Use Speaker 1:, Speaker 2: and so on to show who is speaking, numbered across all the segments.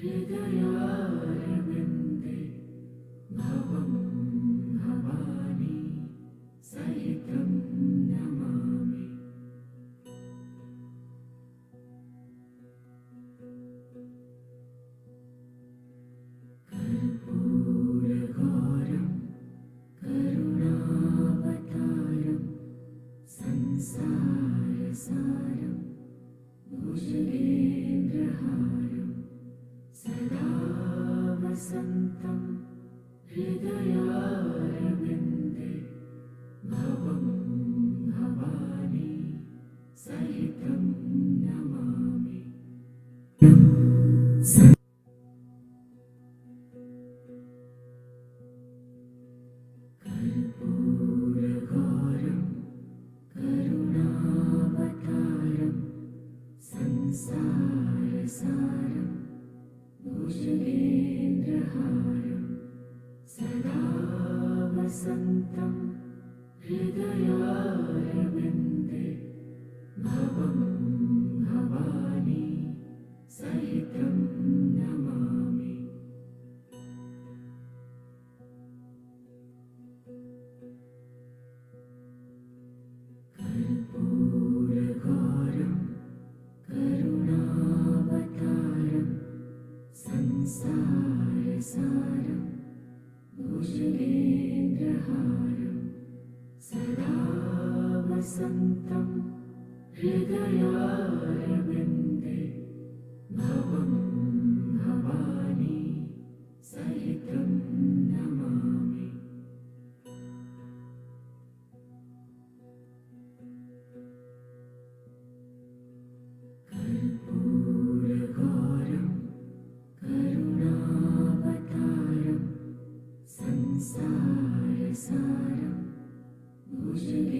Speaker 1: हृदयारविन्दे भवं भवानी सहितं नमामि। कर्पूरगौरं करुणावतारं संसारसारं भुजगेन्द्रहारं सदा वसन्तं हृदयारविन्दे भवं भवानी सहितं नमामि। कर्पूरगौरं करुणावतारं संसारसारं भुजगेन्द्रहारं सदा वसन्तं हृदयारविन्दे भवं भवानी सहितं नमामि। कर्पूरगौरं करुणावतारं संसारसारं भुजगेन्द्रहारं सदा वसन्तं हृदयारविन्दे भवं भवानी सहितं नमामि। कर्पूरगौरं करुणावतारं संसारसारं भुजगेन्द्रहारं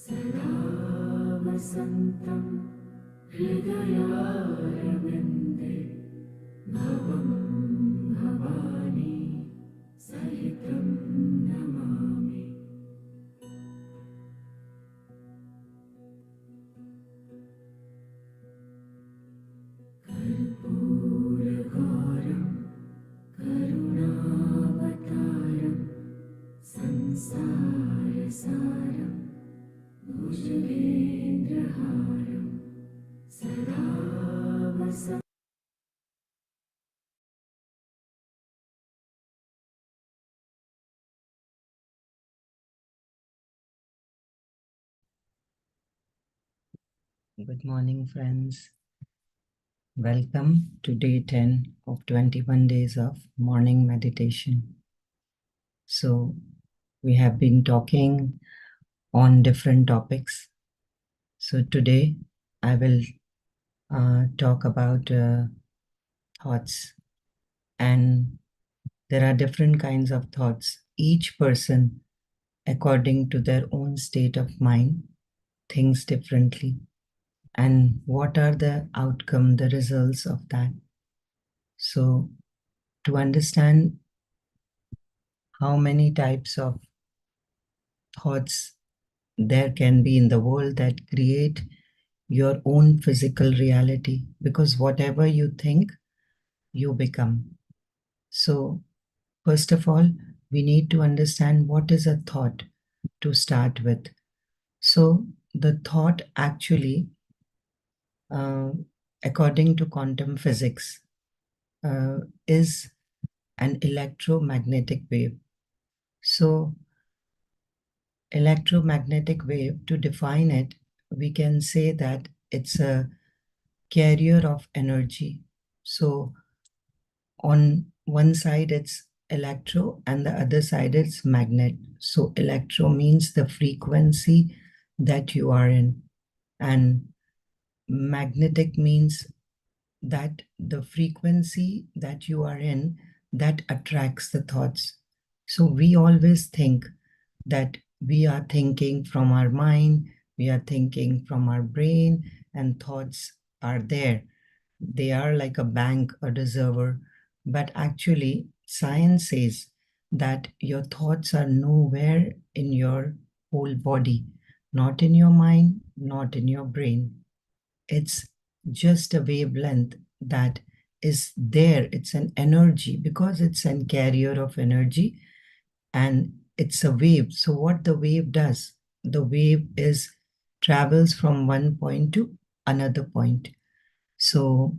Speaker 1: सदा वसन्तं हृदयारविन्दे भवं भवानी सहितं नमामि। कर्पूरगौरं करुणावतारं संसारसारं भुजगेन्द्रहारं सदा वसन्तं
Speaker 2: Good morning, friends. Welcome to day 10 of 21 days of morning meditation. So, we have been talking on different topics. So, today I will talk about thoughts. And there are different kinds of thoughts. Each person, according to their own state of mind, thinks differently. And what are the outcome, the results of that? So, to understand how many types of thoughts there can be in the world that create your own physical reality, because whatever you think, you become. So, first of all, we need to understand what is a thought to start with. So, the thought actually, uh, according to quantum physics, is an electromagnetic wave. So, electromagnetic wave, to define it, we can say that it's a carrier of energy. So on one side it's electro and the other side it's magnet. So electro means the frequency that you are in, and magnetic means that the frequency that you are in that attracts the thoughts. So we always think that we are thinking from our mind, we are thinking from our brain, and thoughts are there. They are like a bank, a reservoir. But actually, science says that your thoughts are nowhere in your whole body, not in your mind, not in your brain. It's just a wavelength that is there. It's an energy because it's a carrier of energy and it's a wave. So what the wave does, the wave is travels from one point to another point. So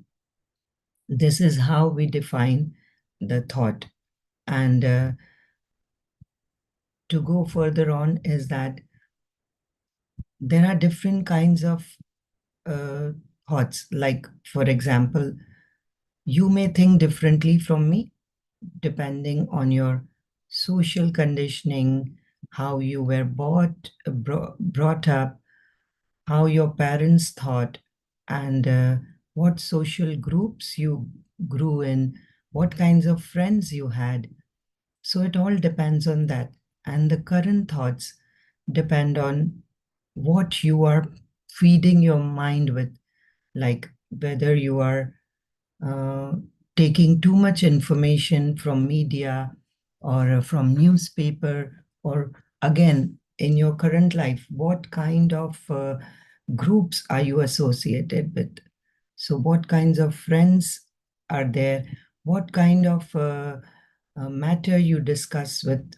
Speaker 2: this is how we define the thought. And to go further on is that there are different kinds of uh, thoughts. Like, for example, you may think differently from me depending on your social conditioning, how you were brought up, how your parents thought, and what social groups you grew in, what kinds of friends you had. So it all depends on that. And the current thoughts depend on what you are feeding your mind with, like whether you are uh, taking too much information from media or from newspaper, or again in your current life, what kind of groups are you associated with? So what kinds of friends are there? What kind of matter you discuss with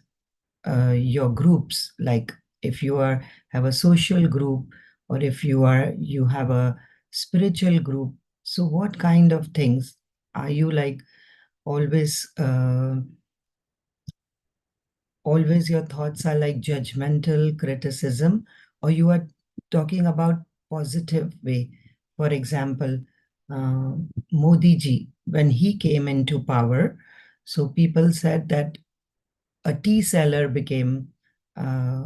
Speaker 2: your groups? Like if you are have a social group, or if you have a spiritual group, so what kind of things are you like? Always always your thoughts are like judgmental criticism, or you are talking about positive way? For example, uh, Modi ji, when he came into power, so people said that a tea seller became uh,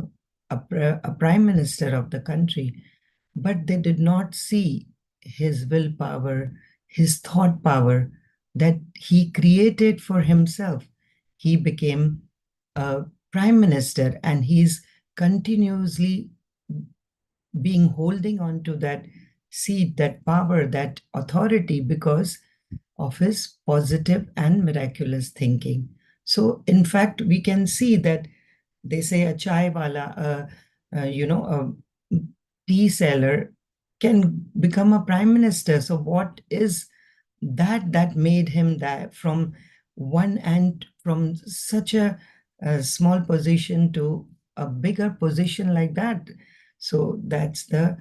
Speaker 2: a prime minister of the country, but they did not see his willpower, his thought power that he created for himself. He became a prime minister and he's continuously being holding on to that seat, that power, that authority because of his positive and miraculous thinking. So, in fact, we can see that they say a chai wala, a tea seller can become a prime minister. So, what is that made him that from one end, from such a small position to a bigger position like that? So, that's the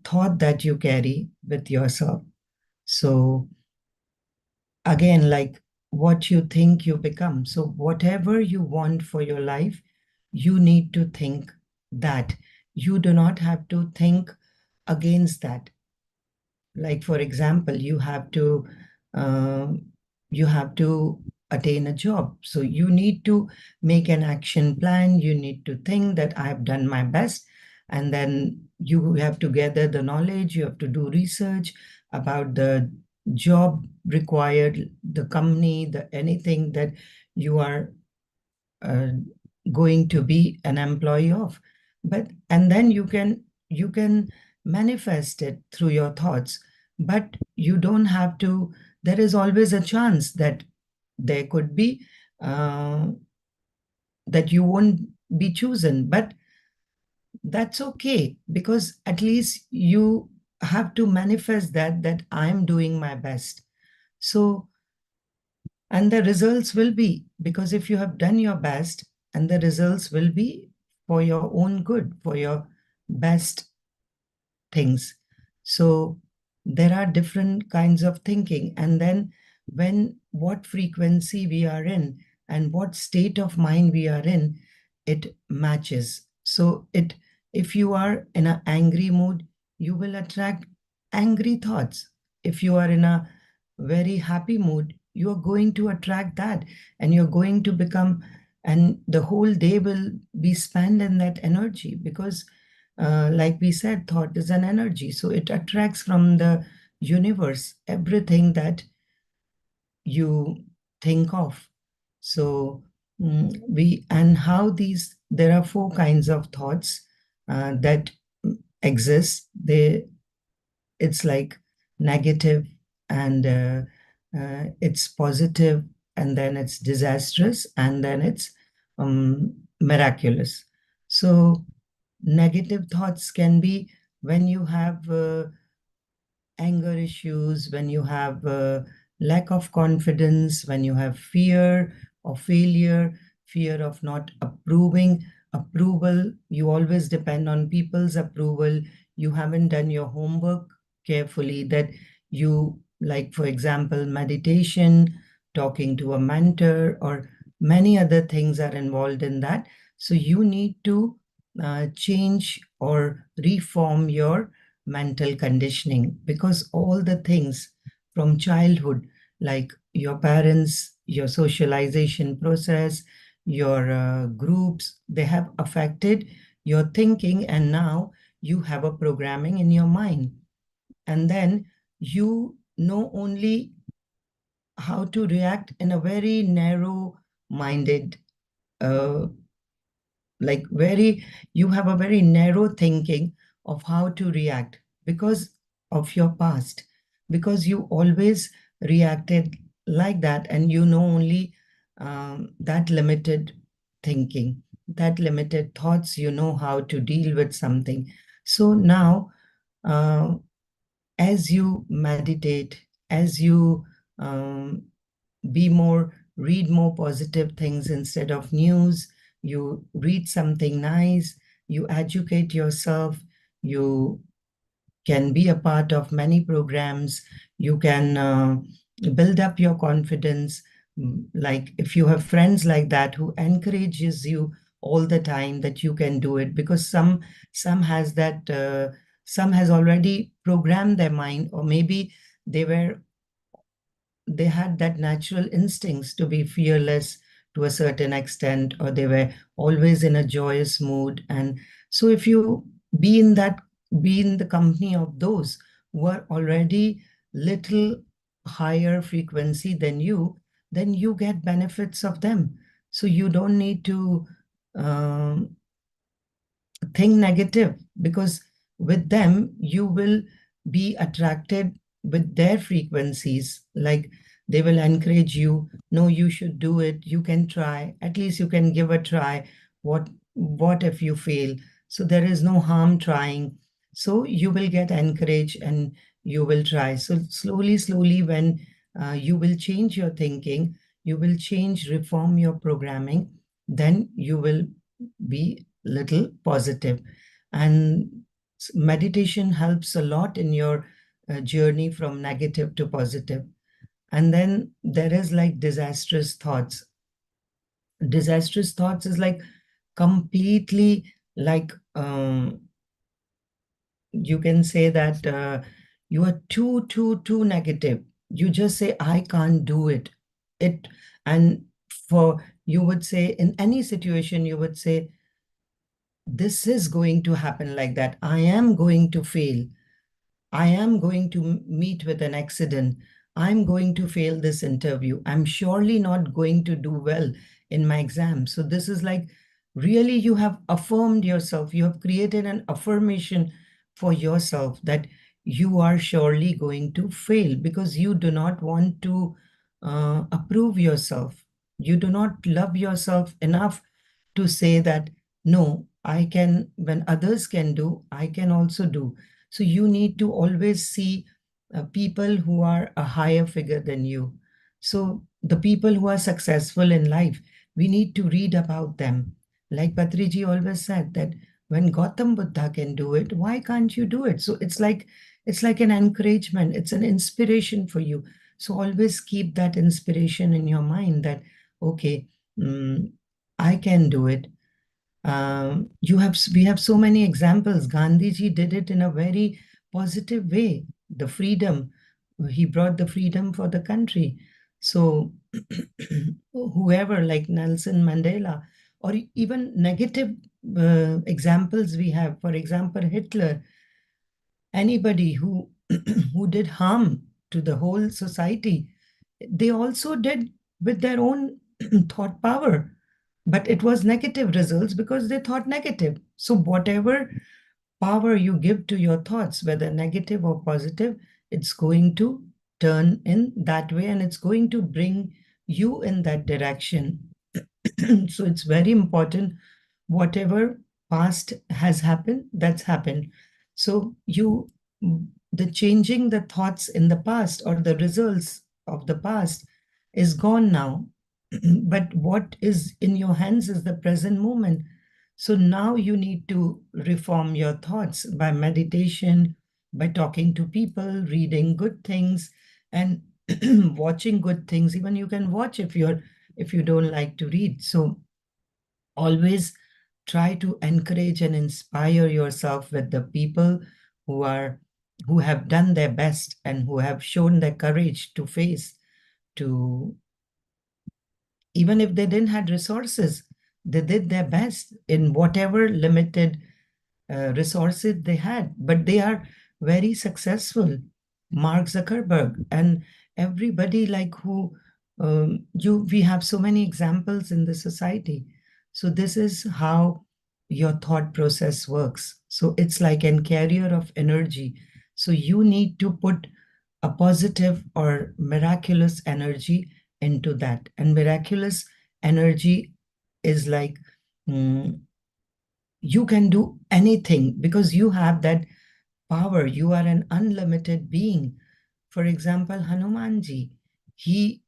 Speaker 2: thought that you carry with yourself. So, again, like what you think you become. So whatever you want for your life, you need to think that. You do not have to think against that. Like for example, um, you have to attain a job, so you need to make an action plan. You need to think that I have done my best, and then you have to gather the knowledge. You have to do research about the job required, the company, the anything that you are uh, going to be an employee of. But and then you can manifest it through your thoughts, but you don't have to. There is always a chance that there could be uh, that you won't be chosen, but that's okay, because at least you have to manifest that I'm doing my best. So, and the results will be, because if you have done your best, and the results will be for your own good, for your best things. So there are different kinds of thinking. And then when what frequency we are in and what state of mind we are in, it matches. So it if you are in an angry mood, you will attract angry thoughts. If you are in a very happy mood, you are going to attract that, and you're going to become, and the whole day will be spent in that energy, because like we said, thought is an energy. So it attracts from the universe everything that you think of. So and how these, there are four kinds of thoughts that exist. It's like negative, and it's positive, and then it's disastrous, and then it's miraculous. So negative thoughts can be when you have anger issues, when you have lack of confidence, when you have fear of failure, fear of not approval, you always depend on people's approval, you haven't done your homework carefully, that you, like, for example, meditation, talking to a mentor, or many other things are involved in that. So you need to change or reform your mental conditioning, because all the things from childhood, like your parents, your socialization process, your groups, they have affected your thinking, and now you have a programming in your mind. And then you know only how to react in a very narrow minded, uh, like very, you have a very narrow thinking of how to react because of your past, because you always reacted like that, and you know only that limited thinking, that limited thoughts, you know how to deal with something. So now, uh, as you meditate, as you um, read more positive things instead of news, you read something nice, you educate yourself, you can be a part of many programs, you can build up your confidence. Like if you have friends like that who encourages you all the time that you can do it, because some has that some has already programmed their mind, or maybe they were they had that natural instincts to be fearless to a certain extent, or they were always in a joyous mood. And so if you be in that be in the company of those who are already little higher frequency than you, then you get benefits of them. So you don't need to um, think negative, because with them you will be attracted with their frequencies. Like they will encourage you, no, you should do it, you can try, at least you can give a try. What if you fail? So there is no harm trying. So you will get encouraged and you will try. So slowly when you will change your thinking, you will change, reform your programming, then you will be little positive. And meditation helps a lot in your journey from negative to positive. And then there is like disastrous thoughts. Disastrous thoughts is like completely like you can say that you are too negative. You just say, I can't do it. And for, you would say, in any situation you would say, this is going to happen like that. I am going to fail. I am going to meet with an accident. I'm going to fail this interview. I'm surely not going to do well in my exam. So this is like, really, you have affirmed yourself. You have created an affirmation for yourself that you are surely going to fail, because you do not want to approve yourself. You do not love yourself enough to say that, no, I can, when others can do, I can also do. So you need to always see people who are a higher figure than you. So the people who are successful in life, we need to read about them. Like Patriji always said that when Gautam Buddha can do it, why can't you do it? So it's like an encouragement, it's an inspiration for you. So always keep that inspiration in your mind that, okay, mm, I can do it. We have so many examples. Gandhiji did it in a very positive way. The freedom, he brought the freedom for the country. So whoever, like Nelson Mandela, or even negative examples we have, for example, Hitler, anybody who who did harm to the whole society, they also did with their own thought power, but it was negative results because they thought negative. So whatever power you give to your thoughts, whether negative or positive, it's going to turn in that way, and it's going to bring you in that direction. So it's very important, whatever past has happened, that's happened. So you the changing the thoughts in the past or the results of the past is gone now. But what is in your hands is the present moment. So now you need to reform your thoughts by meditation, by talking to people, reading good things, and watching good things. Even you can watch if you don't like to read. So always try to encourage and inspire yourself with the people who are who have done their best and who have shown their courage to face, to even if they didn't have resources, they did their best in whatever limited resources they had, but they are very successful. Mark Zuckerberg and everybody like who we have so many examples in the society. So this is how your thought process works. So it's like a carrier of energy. So you need to put a positive or miraculous energy into that. And miraculous energy is like you can do anything because you have that power. You are an unlimited being. For example, Hanumanji, he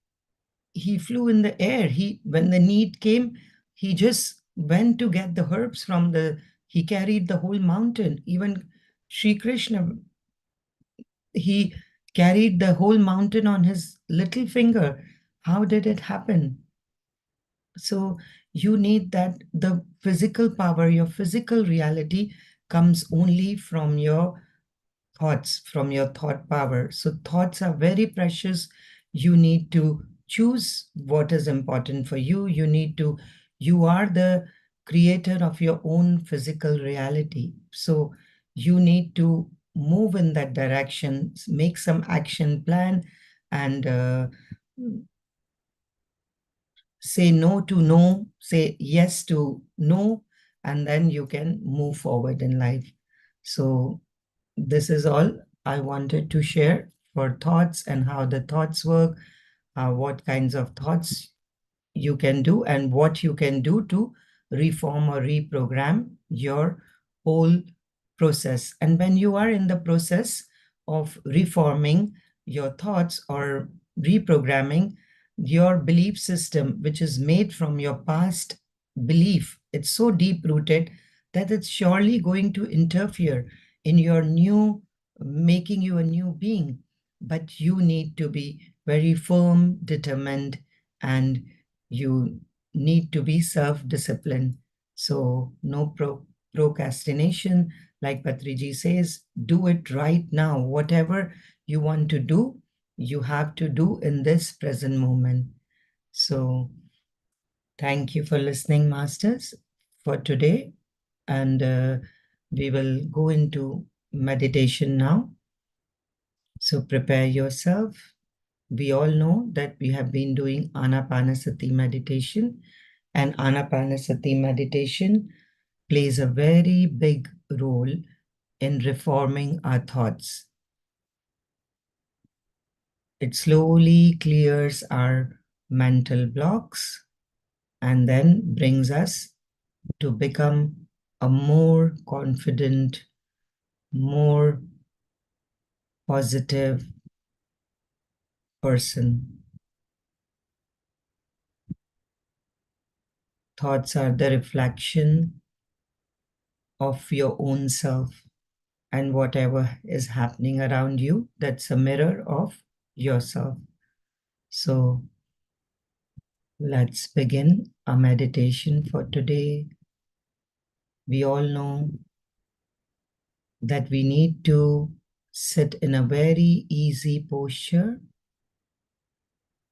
Speaker 2: he flew in the air. He when the need came, he just went to get the herbs from the. He carried the whole mountain. Even Sri Krishna, he carried the whole mountain on his little finger. How did it happen? So you need that the physical power, your physical reality comes only from your thoughts, from your thought power. So thoughts are very precious. You need to choose what is important for you. You are the creator of your own physical reality. So you need to move in that direction, make some action plan, and say no to no, say yes to no, and then you can move forward in life. So this is all I wanted to share for thoughts and how the thoughts work, what kinds of thoughts you can do and what you can do to reform or reprogram your whole process. And when you are in the process of reforming your thoughts or reprogramming your belief system, which is made from your past belief, it's so deep rooted that it's surely going to interfere in your new, making you a new being. But you need to be very firm, determined, and you need to be self-disciplined. So no procrastination. Like Patriji says, do it right now. Whatever you want to do, you have to do in this present moment. So thank you for listening, Masters, for today. And we will go into meditation now. So prepare yourself. We all know that we have been doing Anapanasati meditation, and Anapanasati meditation plays a very big role in reforming our thoughts. It slowly clears our mental blocks and then brings us to become a more confident, more positive person. Thoughts are the reflection of your own self, and whatever is happening around you, that's a mirror of yourself. So let's begin our meditation for today. We all know that we need to sit in a very easy posture.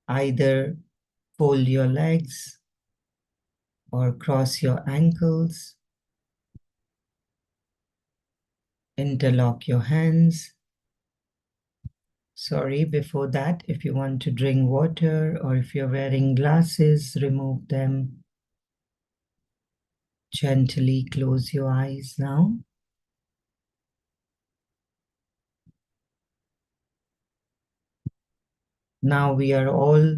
Speaker 2: Either fold your legs or cross your ankles, interlock your hands. Sorry, before that, if you want to drink water or if you're wearing glasses, remove them. Gently close your eyes now. Now we are all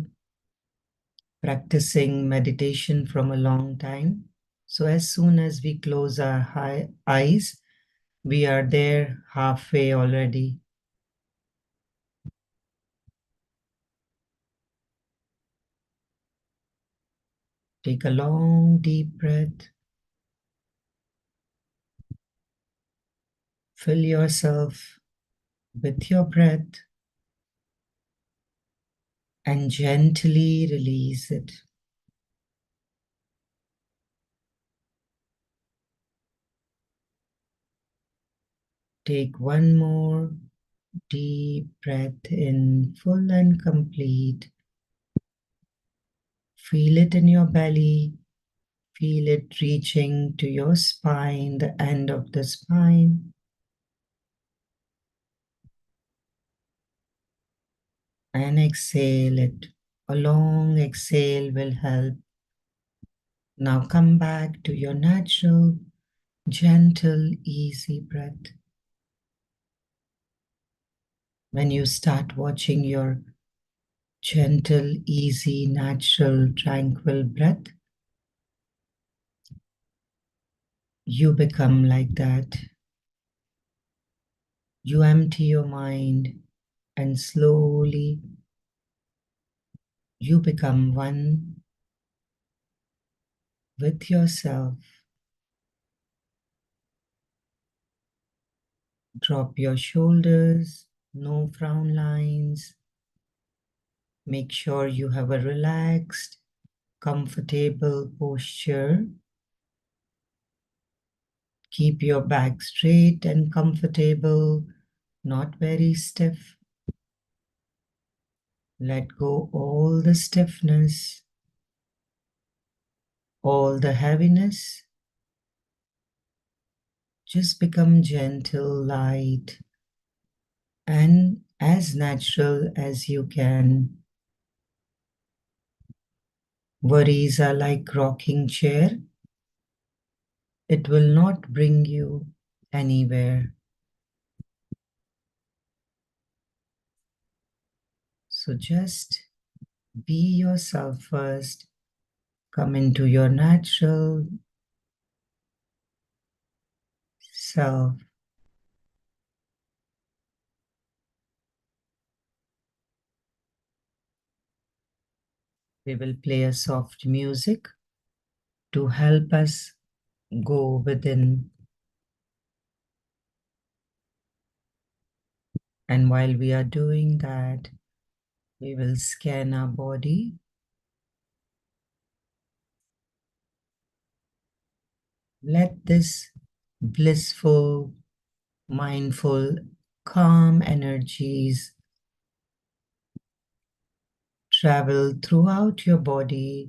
Speaker 2: practicing meditation from a long time. So as soon as we close our eyes, we are there halfway already. Take a long, deep breath. Fill yourself with your breath and gently release it. Take one more deep breath in, full and complete. Feel it in your belly. Feel it reaching to your spine, the end of the spine. And exhale it. A long exhale will help. Now come back to your natural, gentle, easy breath. When you start watching your gentle, easy, natural, tranquil breath, you become like that. You empty your mind and slowly you become one with yourself. Drop your shoulders, no frown lines. Make sure you have a relaxed, comfortable posture. Keep your back straight and comfortable, not very stiff. Let go all the stiffness, all the heaviness. Just become gentle, light, and as natural as you can. Worries are like rocking chair. It will not bring you anywhere. So just be yourself first. Come into your natural self. We will play a soft music to help us go within. And while we are doing that, we will scan our body. Let this blissful, mindful, calm energies travel throughout your body.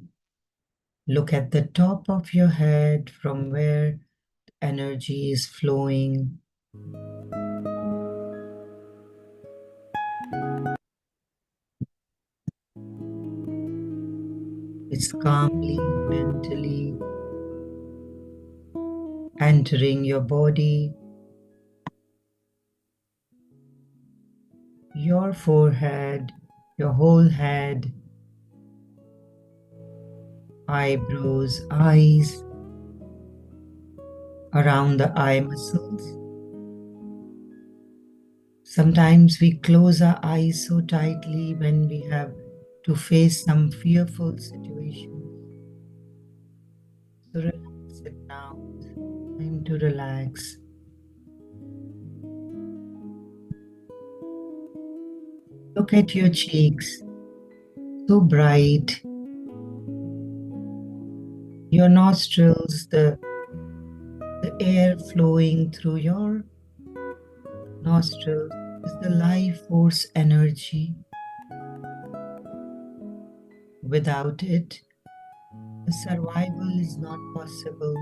Speaker 2: Look at the top of your head from where energy is flowing. It's calmly, mentally entering your body, your forehead, your whole head, eyebrows, eyes, around the eye muscles. Sometimes we close our eyes so tightly when we have to face some fearful situation. So relax it now. Time to relax. Look at your cheeks, so bright. Your nostrils, the air flowing through your nostrils is the life force energy. Without it, the survival is not possible.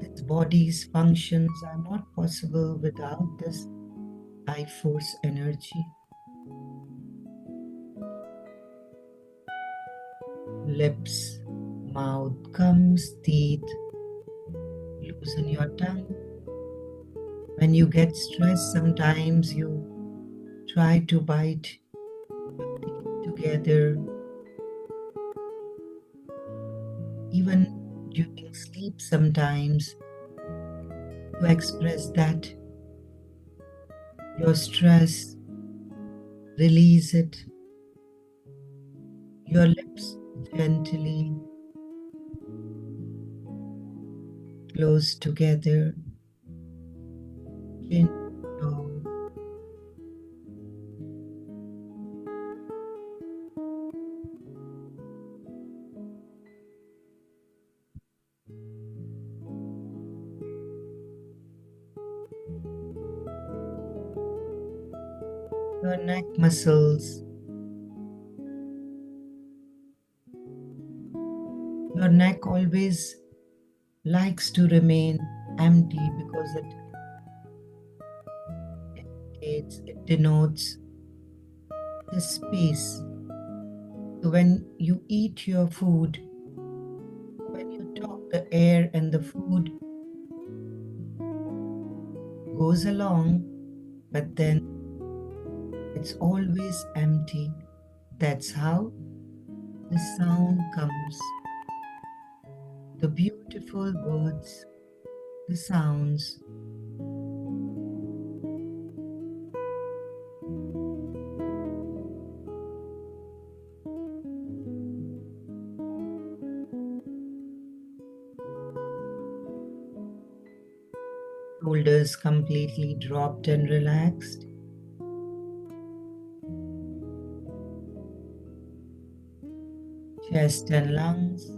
Speaker 2: This body's functions are not possible without this life force energy. Lips, mouth, gums, teeth. Loosen your tongue. When you get stressed, sometimes you try to bite your teeth together. Even during sleep, sometimes to express that your stress, release it. Your lips gently close together, chin down. Your neck muscles. Your neck always likes to remain empty because it denotes the space. So when you eat your food, when you talk, the air and the food goes along, but then it's always empty. That's how the sound comes. The beautiful words, the sounds. Shoulders completely dropped and relaxed. Chest and lungs.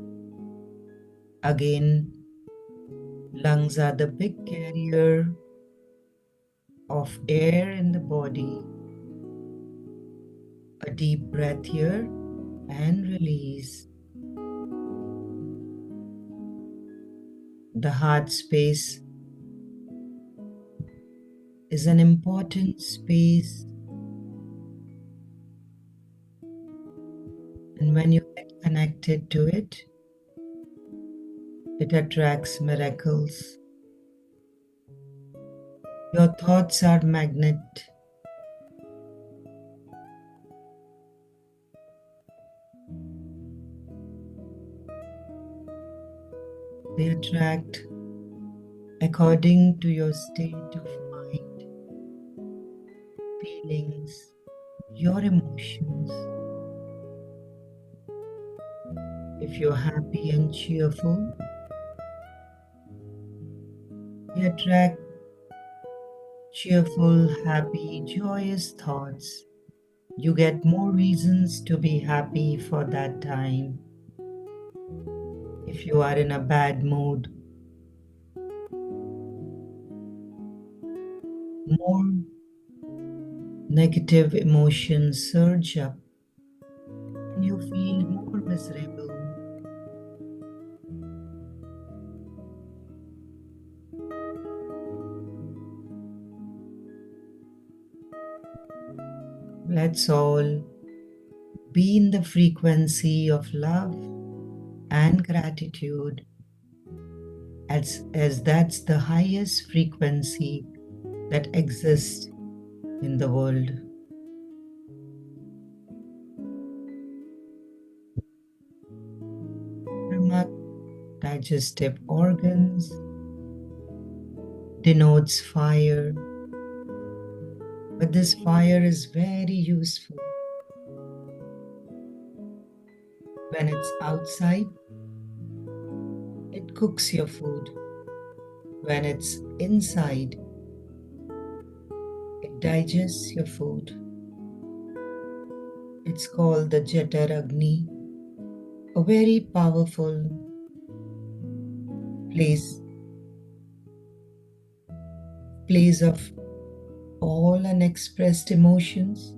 Speaker 2: Again, lungs are the big carrier of air in the body. A deep breath here and release. The heart space is an important space, and when you get connected to it, it attracts miracles. Your thoughts are magnet. They attract according to your state of mind, feelings, your emotions. If you're happy and cheerful, they attract cheerful, happy, joyous thoughts. You get more reasons to be happy for that time. If you are in a bad mood, more negative emotions surge up and you feel more miserable. Let's all be in the frequency of love and gratitude, as that's the highest frequency that exists in the world. Stomach, digestive organs, denotes fire, but this fire is very useful. When it's outside, it cooks your food. When it's inside, it digests your food. It's called the Jatar Agni, a very powerful place of all unexpressed emotions.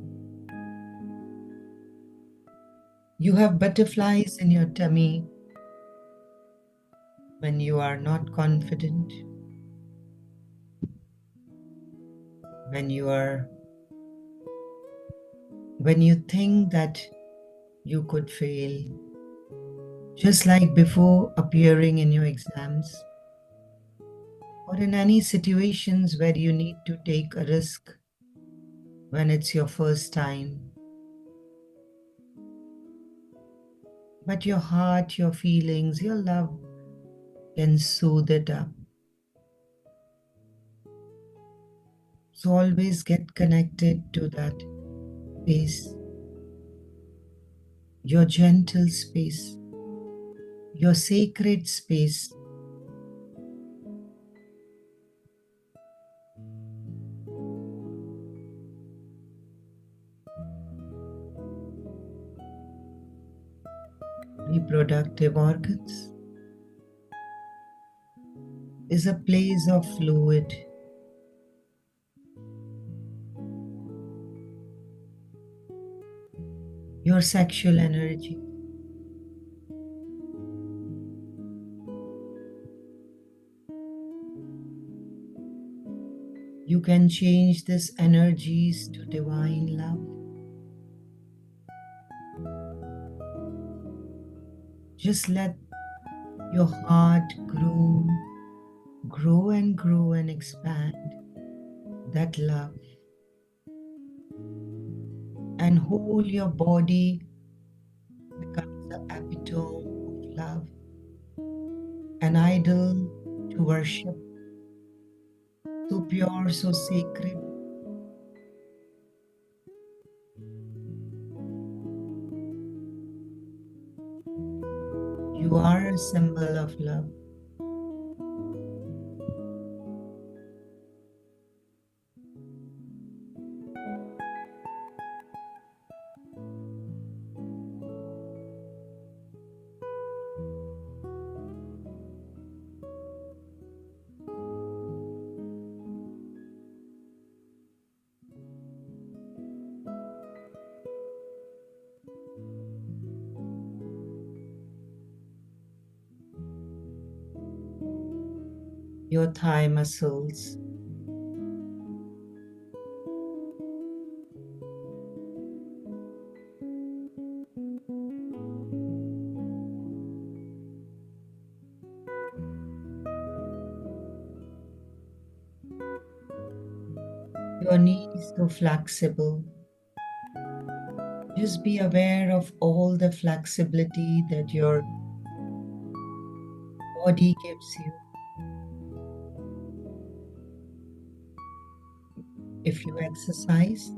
Speaker 2: You have butterflies in your tummy when you are not confident, when you think that you could fail, just like before appearing in your exams or in any situations where you need to take a risk when it's your first time. But your heart, your feelings, your love can soothe it up. So always get connected to that space. your gentle space, your sacred space. Reproductive organs is a place of fluid. Your sexual energy, you can change these energies to divine love. Just let your heart grow and grow and expand that love. And whole your body becomes the epitome of love, an idol to worship, so pure, so sacred. You are a symbol of love. Your thigh muscles, your knees so flexible. Just be aware of all the flexibility that your body gives you. If you exercise,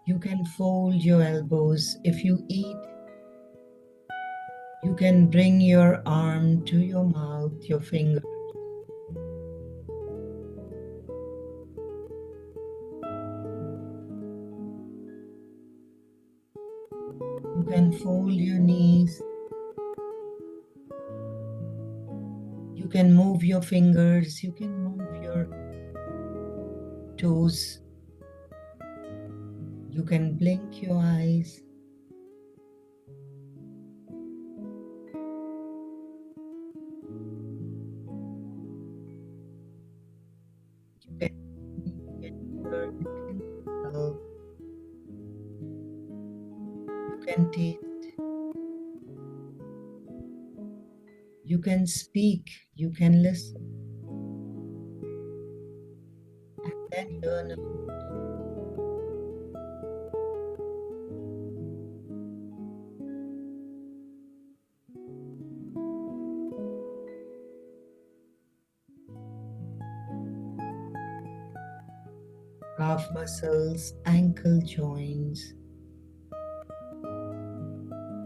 Speaker 2: you can fold your elbows. If you eat, you can bring your arm to your mouth, your finger. You can fold your knees. You can move your fingers. You can move your toes. You can blink your eyes. You can hear, you can smell, you can taste, you can speak, you can listen, and then learn about calf muscles, ankle joints,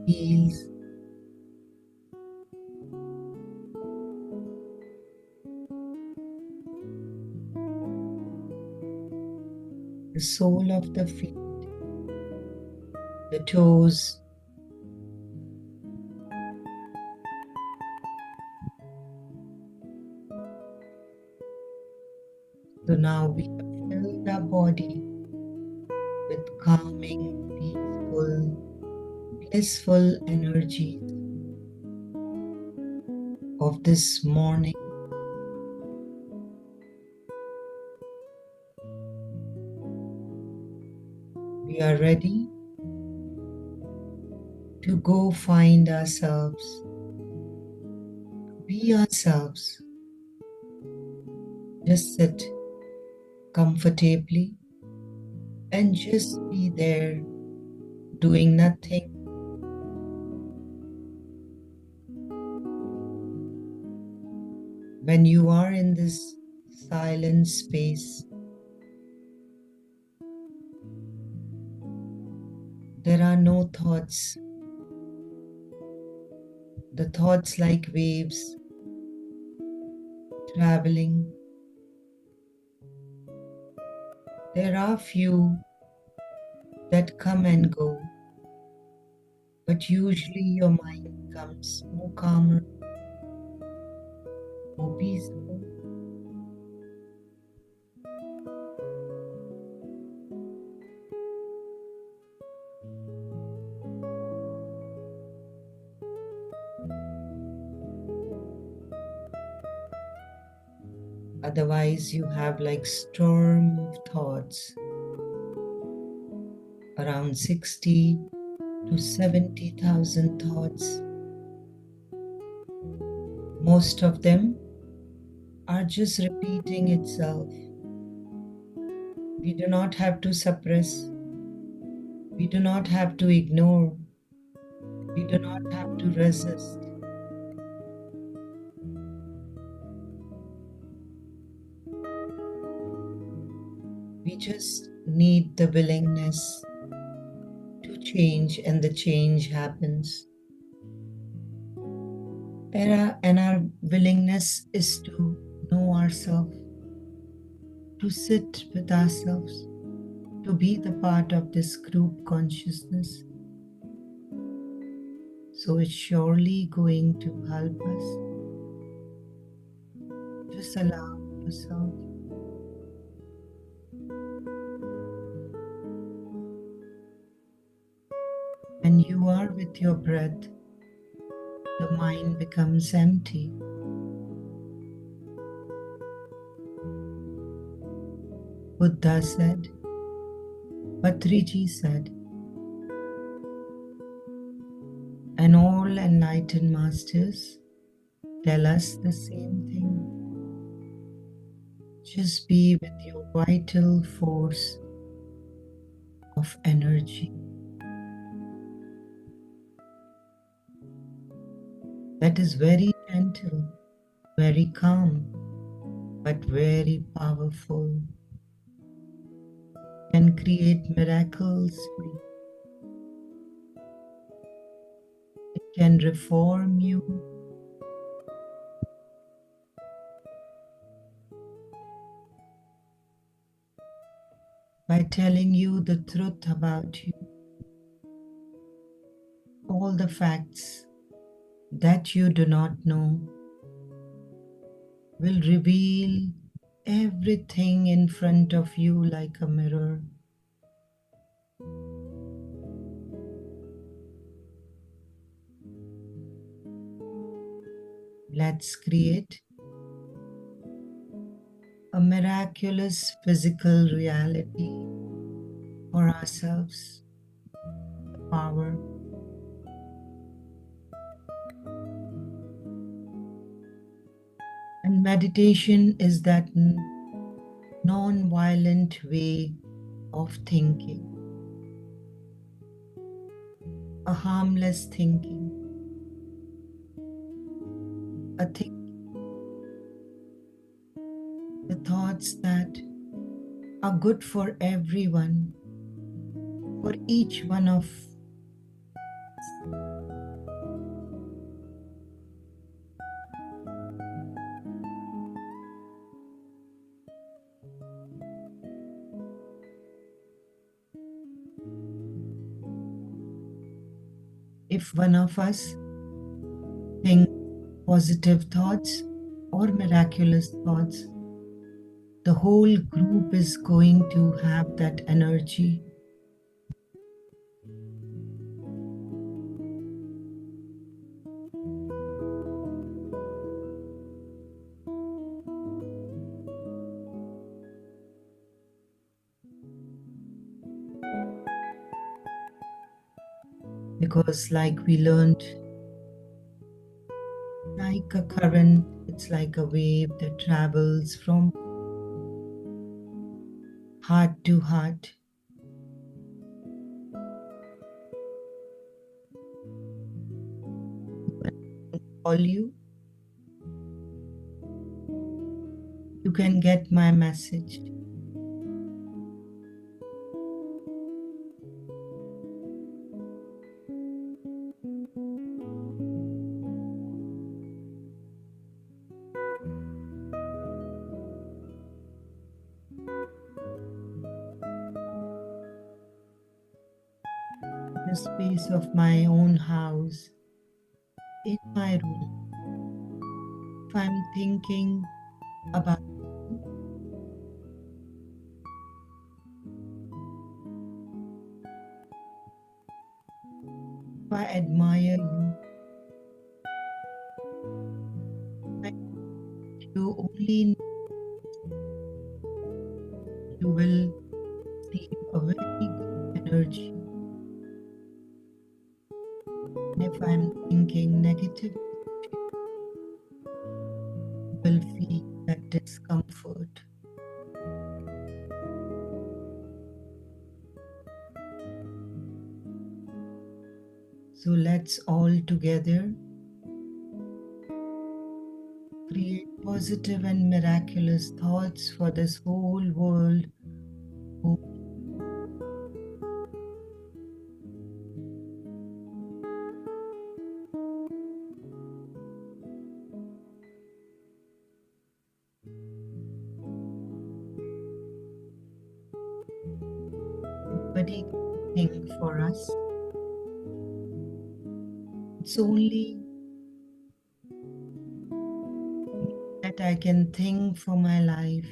Speaker 2: heels, the sole of the feet, the toes. So now we have filled our body with calming, peaceful, blissful energies of this morning. We are ready to go find ourselves, be ourselves. Just sit comfortably and just be there doing nothing. When you are in this silent space, There are no thoughts. The thoughts like waves traveling. There are few that come and go, but usually your mind becomes more calmer, more peaceful. Otherwise, you have like storm of thoughts, around 60 to 70,000 thoughts. Most of them are just repeating itself. We do not have to suppress. We do not have to ignore. We do not have to resist. We just need the willingness to change, and the change happens. And our willingness is to know ourselves, to sit with ourselves, to be the part of this group consciousness. So it's surely going to help us. Just allow yourself. When you are with your breath, the mind becomes empty. Buddha said, Patriji said, and all enlightened masters tell us the same thing. Just be with your vital force of energy. That is very gentle, very calm, but very powerful. Can create miracles for you. It can reform you. By telling you the truth about you, all the facts that you do not know will reveal everything in front of you like a mirror. Let's create a miraculous physical reality for ourselves. The power. And meditation is that non-violent way of thinking, a harmless thinking, the thoughts that are good for everyone, for each one of us. If one of us thinks positive thoughts or miraculous thoughts, the whole group is going to have that energy. Because like we learned, like a current, it's like a wave that travels from heart to heart. Call you, you can get my message. the space of my own house, in my room, if I'm thinking about you, if I admire you, I you only you will receive a very good energy. And if I'm thinking negative, you will feel that discomfort. So let's all together create positive and miraculous thoughts for this whole world. Nobody can think for us. It's only that I can think for my life.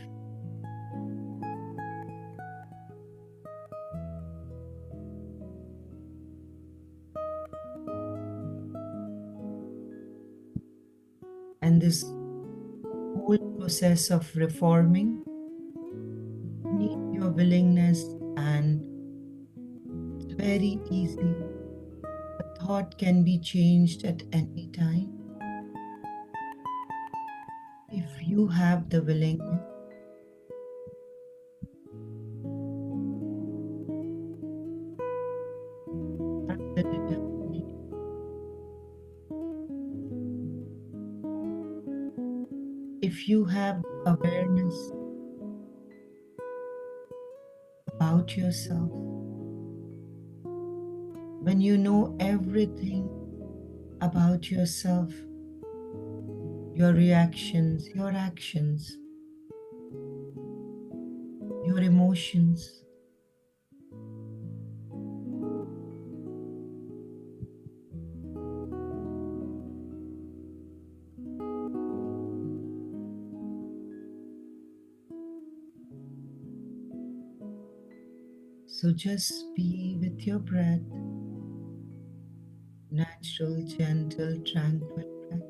Speaker 2: And this whole process of reforming need your willingness, and it's very easy. A thought can be changed at any time if you have the willingness and the determination. If you have awareness about yourself, when you know everything about yourself, your reactions, your actions, your emotions, so just be with your breath, natural, gentle, tranquil breath.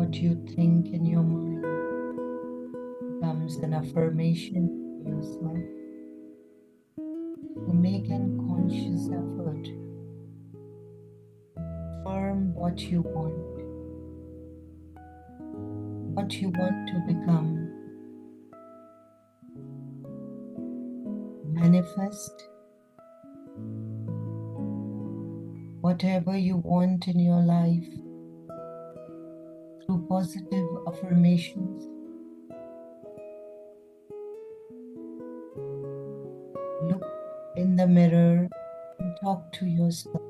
Speaker 2: what you think in your mind becomes an affirmation to yourself. So make an conscious effort to affirm what you want to become. Manifest whatever you want in your life through positive affirmations. Look in the mirror and talk to yourself.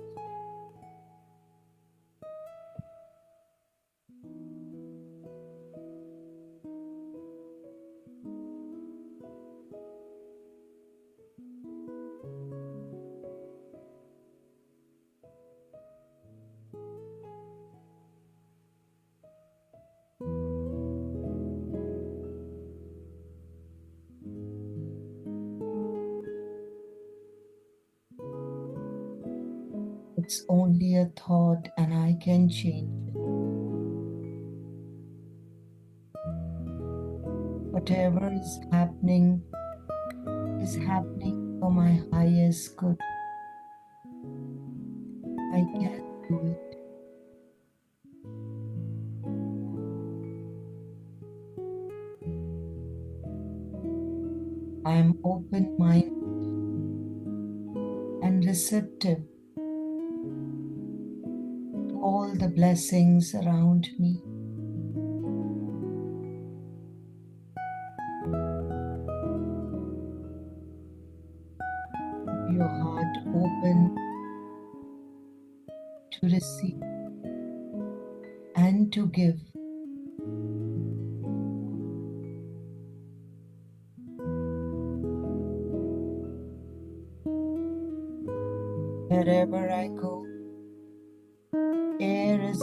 Speaker 2: It's only a thought and I can change it. Whatever is happening for my highest good. I can do it. I am open-minded and receptive to all the blessings around me. Keep your heart open to receive and to give. Wherever I go, air is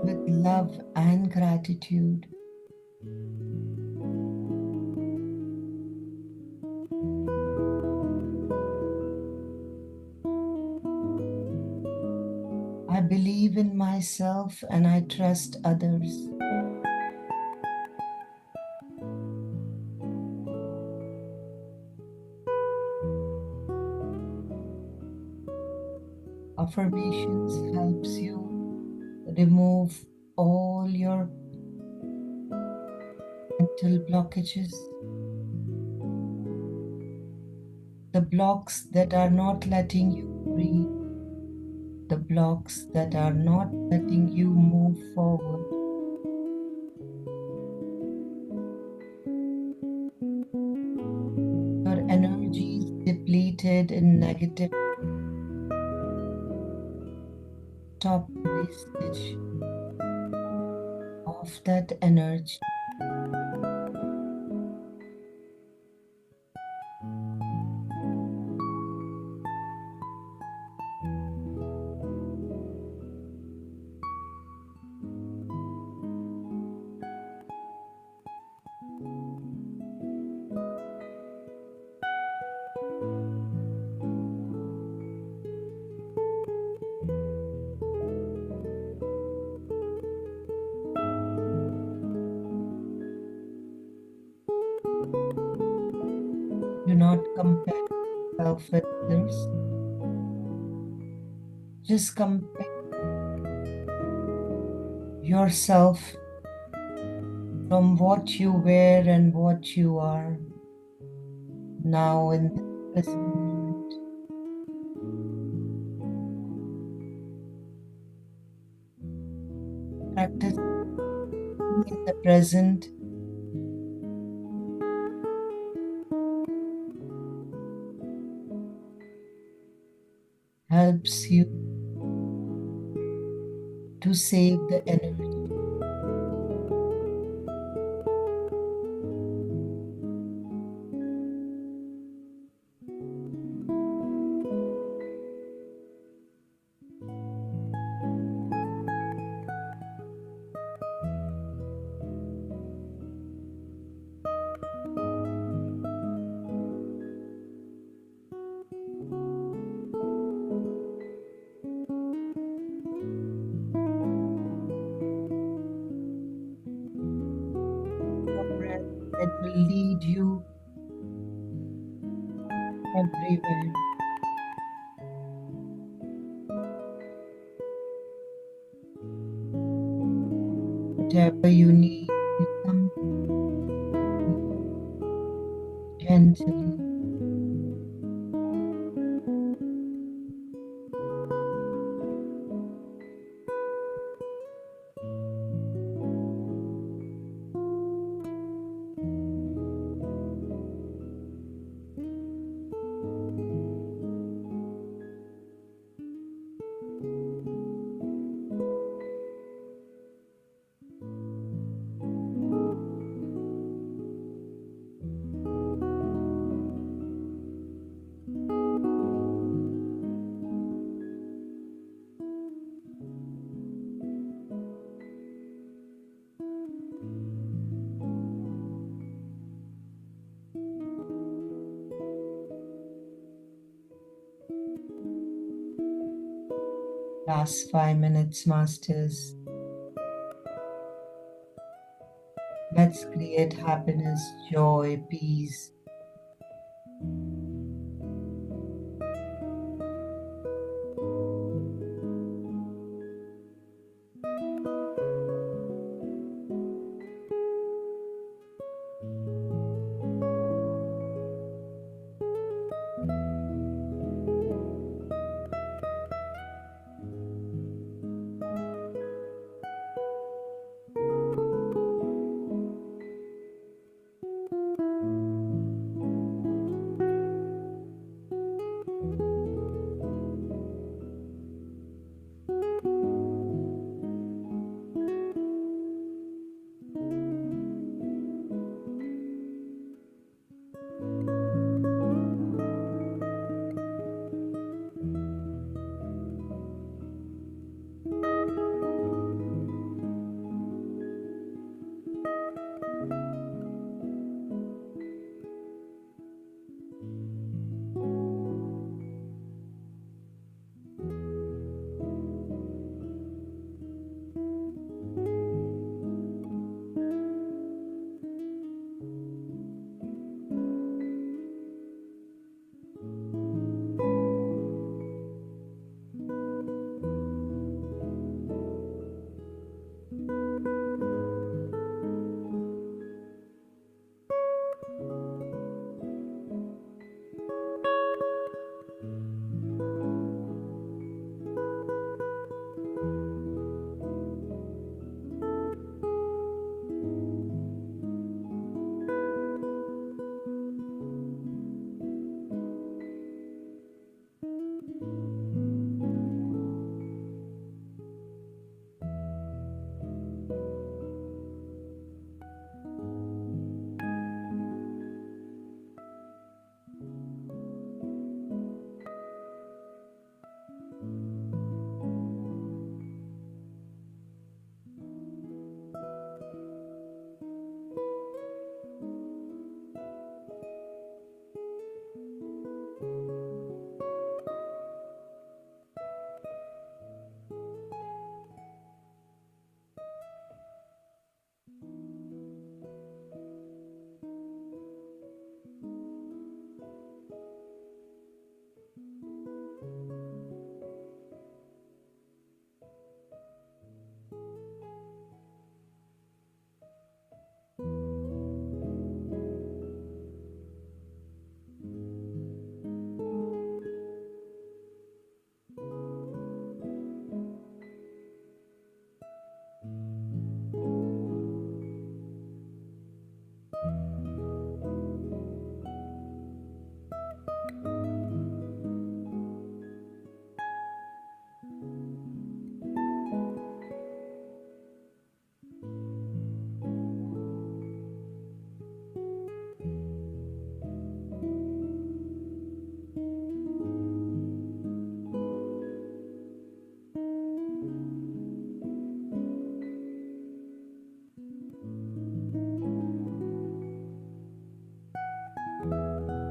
Speaker 2: with love and gratitude. I believe in myself and I trust others. Affirmations helps you remove all your mental blockages, the blocks that are not letting you breathe, the blocks that are not letting you move forward. Your energy is depleted in negative. Stop the wastage of that energy. Do not compare yourself with others. Just compare yourself from what you were and what you are now in the present moment. Practice in the present helps you to save the energy. that will lead you everywhere. Whatever you need, you come gently. Last 5 minutes, masters. Let's create happiness, joy, peace.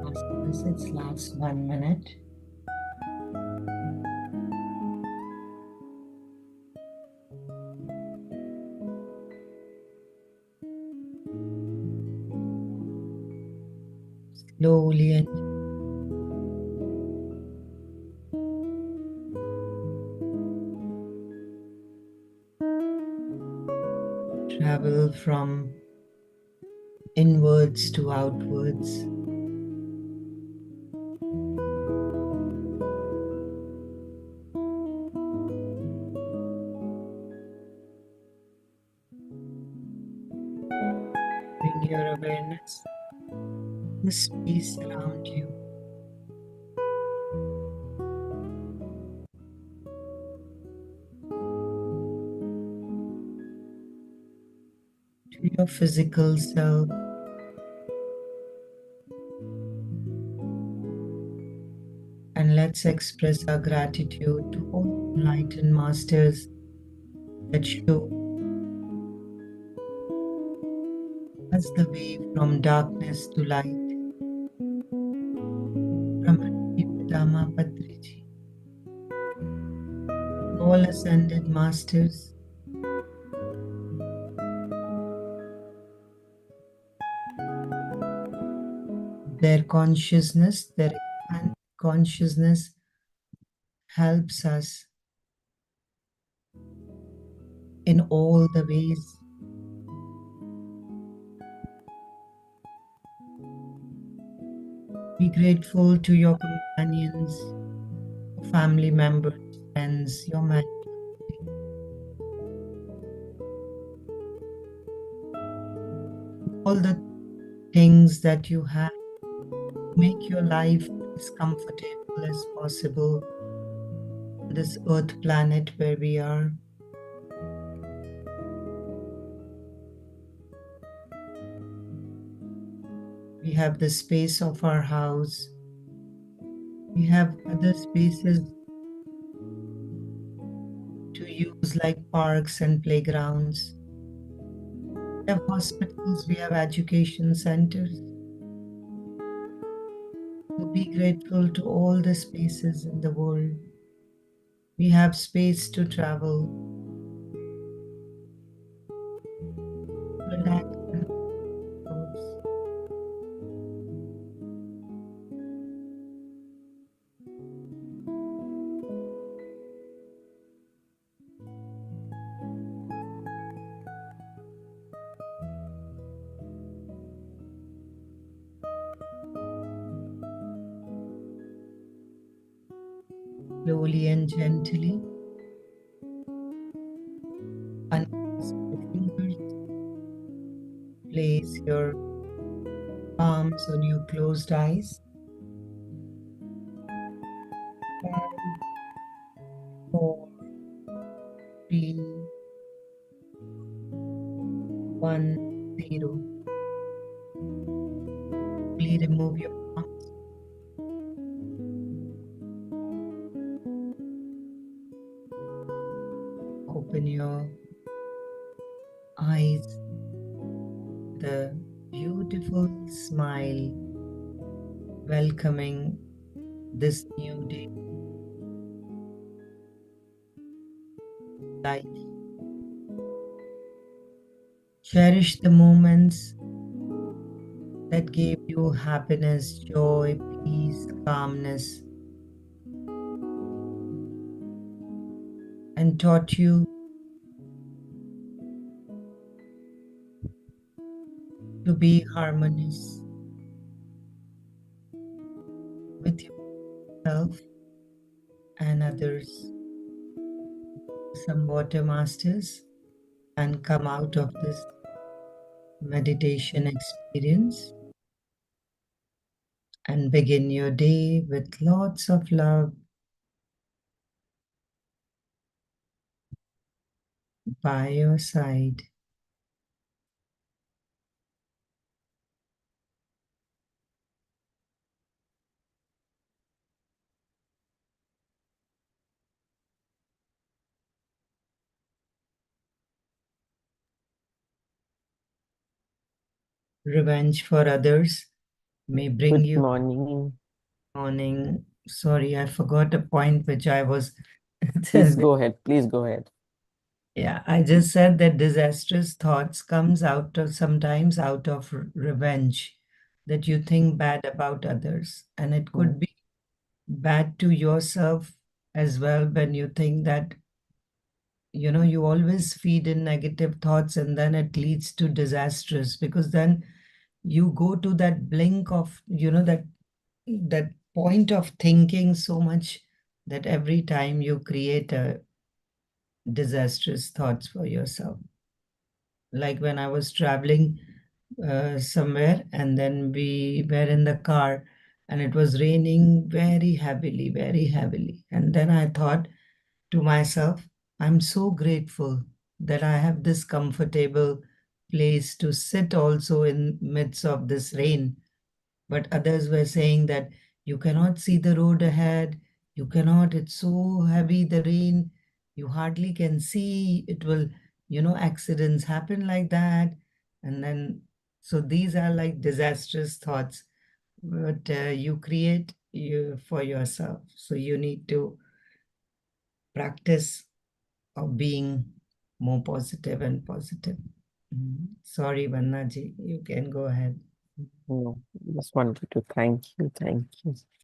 Speaker 2: Masters, it's last 1 minute. slowly and travel from inwards to outwards. Bring your awareness to the space around you, to your physical self, and let's express our gratitude to all enlightened masters that show us the way from darkness to light. Brahmanji Pitama Patriji, all ascended masters, their consciousness, their expanded consciousness helps us in all the ways. Be grateful to your companions, family members, friends, your man, all the things that you have. Make your life as comfortable as possible on this earth planet where we are. We have the space of our house. We have other spaces to use like parks and playgrounds. We have hospitals, we have education centers. So be grateful to all the spaces in the world. We have space to travel, relax, and close. Slowly and gently, unclasp your fingers, place your palms on your closed eyes. 5, 4, 3, 1, 0. Slowly remove your palms. Open your eyes with a beautiful smile, welcoming this new day, life. Cherish the moments that gave you happiness, joy, peace, calmness, and taught you to be harmonious with yourself and others. Some water masters and come out of this meditation experience and begin your day with lots of love by your side. Revenge for others may bring
Speaker 3: Good
Speaker 2: you
Speaker 3: morning.
Speaker 2: morning. Sorry, I forgot a point which I was.
Speaker 3: Please go ahead. Please go ahead.
Speaker 2: Yeah, I just said that disastrous thoughts comes out of sometimes out of revenge. that you think bad about others, and it could
Speaker 3: Mm.
Speaker 2: be bad to yourself as well when you think that you always feed in negative thoughts, and then it leads to disastrous, because then you go to that blink of that point of thinking so much that every time you create a disastrous thoughts for yourself. Like when I was traveling somewhere, and then we were in the car, and it was raining very heavily, very heavily. And then I thought to myself, I'm so grateful that I have this comfortable place to sit also in midst of this rain. But others were saying that you cannot see the road ahead, you cannot, it's so heavy, the rain, you hardly can see, it will, accidents happen like that. And then, so these are like disastrous thoughts, but you create for yourself. So you need to practice of being more positive and positive. Sorry, Vanna ji, you can go ahead.
Speaker 3: No, just wanted to thank you. Thank you.